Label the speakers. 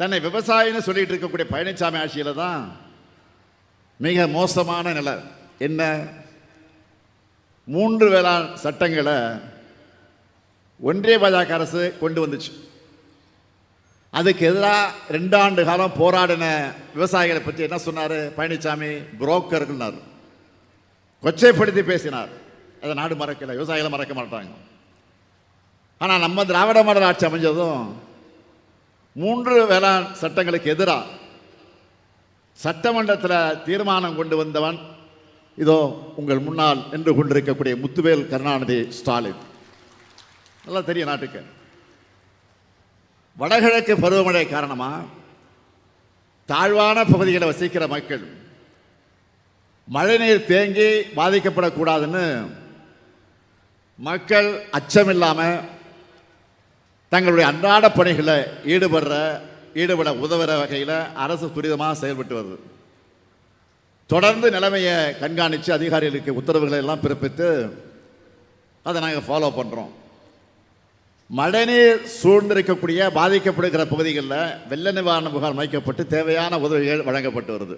Speaker 1: தன்னை விவசாயின்னு சொல்லிட்டு இருக்கக்கூடிய பழனிசாமி ஆட்சியில் தான் மிக மோசமான நிலை. என்ன? 3 வேளாண் சட்டங்களை ஒன்றிய பாஜக அரசு கொண்டு வந்துச்சு. அதுக்கு எதிராக 2 ஆண்டு காலம் போராடின விவசாயிகளை பற்றி என்ன சொன்னார் பழனிசாமி? புரோக்கர்கள் கொச்சைப்படுத்தி பேசினார். அதை நாடு மறக்கலை, விவசாயிகளை மறக்க மாட்டாங்க. ஆனால் நம்ம திராவிட மாடல் ஆட்சி அமைஞ்சதும் 3 வேளாண் சட்டங்களுக்கு எதிராக சட்டமன்றத்தில் தீர்மானம் கொண்டு வந்தவன் இதோ உங்கள் முன்னால் நின்று கொண்டிருக்கக்கூடிய முத்துவேல் கருணாநிதி ஸ்டாலின். நல்லா தெரியும் நாட்டுக்கு. வடகிழக்கு பருவமழை காரணமாக தாழ்வான பகுதிகளை வசிக்கிற மக்கள் மழைநீர் தேங்கி பாதிக்கப்படக்கூடாதுன்னு மக்கள் அச்சமில்லாமல் தங்களுடைய அன்றாட பணிகளை ஈடுபட உதவுற வகையில் அரசு துரிதமாக செயல்பட்டு வருது. தொடர்ந்து நிலைமையை கண்காணித்து அதிகாரிகளுக்கு உத்தரவுகளை எல்லாம் பிறப்பித்து அதை நாங்கள் ஃபாலோ பண்ணுறோம். மழைநீர் சூழ்ந்திருக்கக்கூடிய பாதிக்கப்படுகிற பகுதிகளில் வெள்ள நிவாரண முகாம் அமைக்கப்பட்டு தேவையான உதவிகள் வழங்கப்பட்டு வருது.